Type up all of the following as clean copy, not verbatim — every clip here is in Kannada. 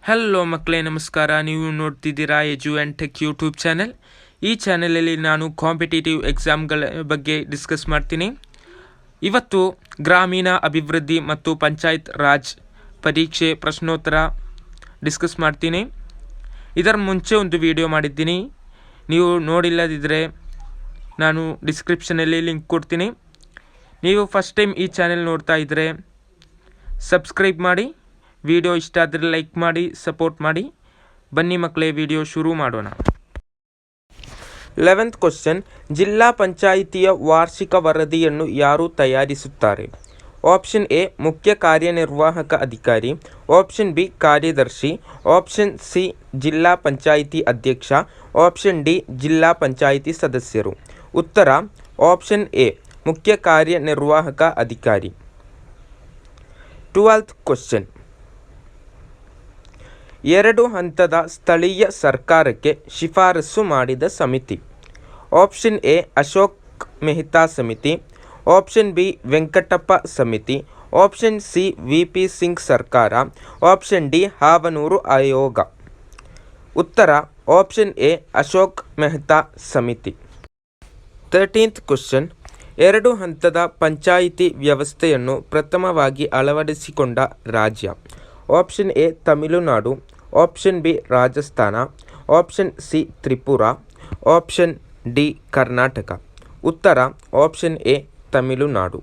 ಹಲೋ ಮಕ್ಕಳೇ, ನಮಸ್ಕಾರ. ನೀವು ನೋಡ್ತಿದ್ದೀರಾ ಎಜು ಆ್ಯಂಡ್ ಟೆಕ್ ಯೂಟ್ಯೂಬ್ ಚಾನೆಲ್. ಈ ಚಾನೆಲಲ್ಲಿ ನಾನು ಕಾಂಪಿಟೇಟಿವ್ ಎಕ್ಸಾಮ್ಗಳ ಬಗ್ಗೆ ಡಿಸ್ಕಸ್ ಮಾಡ್ತೀನಿ. ಇವತ್ತು ಗ್ರಾಮೀಣ ಅಭಿವೃದ್ಧಿ ಮತ್ತು ಪಂಚಾಯತ್ ರಾಜ್ ಪರೀಕ್ಷೆ ಪ್ರಶ್ನೋತ್ತರ ಡಿಸ್ಕಸ್ ಮಾಡ್ತೀನಿ. ಇದರ ಮುಂಚೆ ಒಂದು ವಿಡಿಯೋ ಮಾಡಿದ್ದೀನಿ. ನೀವು ನೋಡಿಲ್ಲದಿದ್ದರೆ ನಾನು ಡಿಸ್ಕ್ರಿಪ್ಷನಲ್ಲಿ ಲಿಂಕ್ ಕೊಡ್ತೀನಿ. ನೀವು ಫಸ್ಟ್ ಟೈಮ್ ಈ ಚಾನೆಲ್ ನೋಡ್ತಾ ಇದ್ದರೆ ಸಬ್ಸ್ಕ್ರೈಬ್ ಮಾಡಿ. ವಿಡಿಯೋ ಇಷ್ಟ ಆದರೆ ಲೈಕ್ ಮಾಡಿ, ಸಪೋರ್ಟ್ ಮಾಡಿ. ಬನ್ನಿ ಮಕ್ಕಳೇ, ವಿಡಿಯೋ ಶುರು ಮಾಡೋಣ. 11th question. ಜಿಲ್ಲಾ ಪಂಚಾಯಿತಿಯ ವಾರ್ಷಿಕ ವರದಿಯನ್ನು ಯಾರು ತಯಾರಿಸುತ್ತಾರೆ? ಆಪ್ಷನ್ ಎ ಮುಖ್ಯ ಕಾರ್ಯನಿರ್ವಾಹಕ ಅಧಿಕಾರಿ, ಆಪ್ಷನ್ ಬಿ ಕಾರ್ಯದರ್ಶಿ, ಆಪ್ಷನ್ ಸಿ ಜಿಲ್ಲಾ ಪಂಚಾಯಿತಿ ಅಧ್ಯಕ್ಷ, ಆಪ್ಷನ್ ಡಿ ಜಿಲ್ಲಾ ಪಂಚಾಯಿತಿ ಸದಸ್ಯರು. ಉತ್ತರ ಆಪ್ಷನ್ ಎ ಮುಖ್ಯ ಕಾರ್ಯನಿರ್ವಾಹಕ ಅಧಿಕಾರಿ. 12th question. 2 ಹಂತದ ಸ್ಥಳೀಯ ಸರ್ಕಾರಕ್ಕೆ ಶಿಫಾರಸು ಮಾಡಿದ ಸಮಿತಿ. ಆಪ್ಷನ್ ಎ ಅಶೋಕ್ ಮೆಹ್ತಾ ಸಮಿತಿ, ಆಪ್ಷನ್ ಬಿ ವೆಂಕಟಪ್ಪ ಸಮಿತಿ, ಆಪ್ಷನ್ ಸಿ ವಿ.ಪಿ. ಸಿಂಗ್ ಸರ್ಕಾರ, ಆಪ್ಷನ್ ಡಿ ಹಾವನೂರು ಆಯೋಗ. ಉತ್ತರ ಆಪ್ಷನ್ ಎ ಅಶೋಕ್ ಮೆಹ್ತಾ ಸಮಿತಿ. 13th question. 2 ಹಂತದ ಪಂಚಾಯಿತಿ ವ್ಯವಸ್ಥೆಯನ್ನು ಪ್ರಥಮವಾಗಿ ಅಳವಡಿಸಿಕೊಂಡ ರಾಜ್ಯ. Option A Tamil Nadu, option B Rajasthan, option C Tripura, option D Karnataka. ಉತ್ತರ option A Tamil Nadu.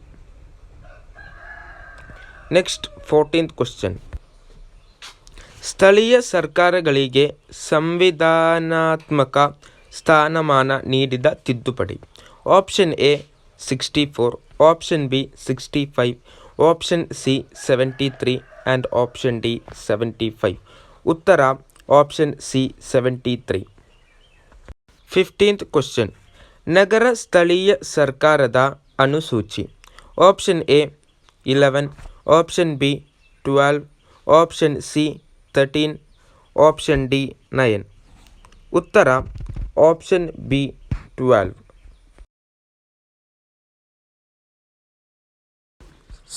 Next 14th question. ಸ್ಥಳೀಯ ಸರ್ಕಾರಗಳಿಗೆ ಸಂವಿಧಾನಾತ್ಮಕ ಸ್ಥಾನಮಾನ ನೀಡಿದ ತಿದ್ದುಪಡಿ. Option A 64, option B 65, option C 73 and option D 75. ಉತ್ತರ ಆಪ್ಷನ್ ಸಿ 73. 15th question. ನಗರ ಸ್ಥಳೀಯ ಸರ್ಕಾರದ ಅನುಸೂಚಿ. Option A 11, option B 12, option C 13, option D 9. ಉತ್ತರ option B 12.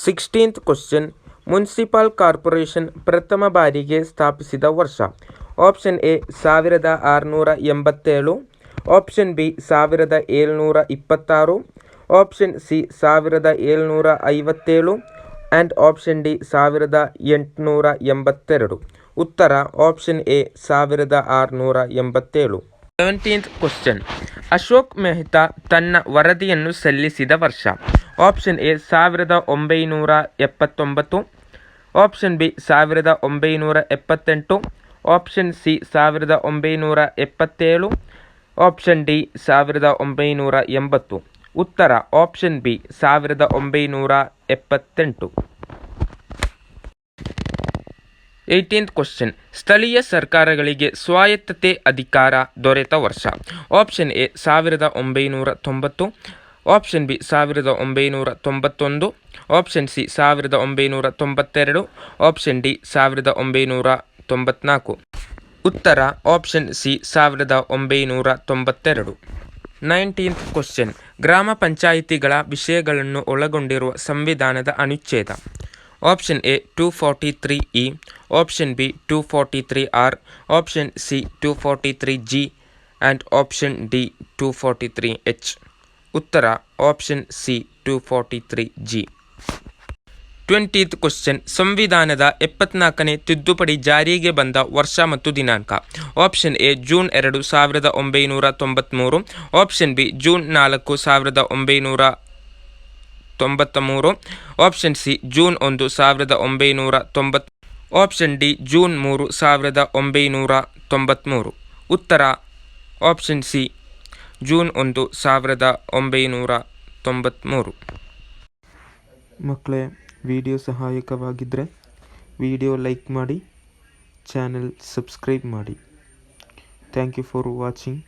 16th question. Municipal corporation ಪ್ರಥಮ ಬಾರಿಗೆ ಸ್ಥಾಪಿಸಿದ ವರ್ಷ. Option A 1687, option B 1726, option C 1757 and option D 1882. ಉತ್ತರ option A 1687. 17th question. Ashok Mehta ತನ್ನ ವರದಿಯನ್ನು ಸಲ್ಲಿಸಿದ ವರ್ಷ. Option A 1979, option B 1978, option C 1977, option D 1980. ಉತ್ತರ ಆಪ್ಷನ್ ಬಿ 1978. 18th question. ಸ್ಥಳೀಯ ಸರ್ಕಾರಗಳಿಗೆ ಸ್ವಾಯತ್ತತೆ ಅಧಿಕಾರ ದೊರೆತ ವರ್ಷ. Option A 1990, option B 1991, option C 1992, option D 1994. ಉತ್ತರ ಆಪ್ಷನ್ ಸಿ 1992. 19th question. ಗ್ರಾಮ ಪಂಚಾಯಿತಿಗಳ ವಿಷಯಗಳನ್ನು ಒಳಗೊಂಡಿರುವ ಸಂವಿಧಾನದ ಅನುಚ್ಛೇದ. Option A 243E, option B 243R, option C 243G and option D 243H. ಉತ್ತರ option C 243G. 20th question. ಸಂವಿಧಾನದ 74ನೇ ತಿದ್ದುಪಡಿ ಜಾರಿಗೆ ಬಂದ ವರ್ಷ ಮತ್ತು ದಿನಾಂಕ. Option A June 2, 1993, option B June 4, 1993, option C June 1, 1990, option D June 3, 1993. ಉತ್ತರ ಆಪ್ಷನ್ ಸಿ ಜೂನ್ 1, 1993. ಮಕ್ಕಳೇ, ವಿಡಿಯೋ ಸಹಾಯಕವಾಗಿದ್ದರೆ ವಿಡಿಯೋ ಲೈಕ್ ಮಾಡಿ, ಚಾನೆಲ್ ಸಬ್ಸ್ಕ್ರೈಬ್ ಮಾಡಿ. Thank you for watching.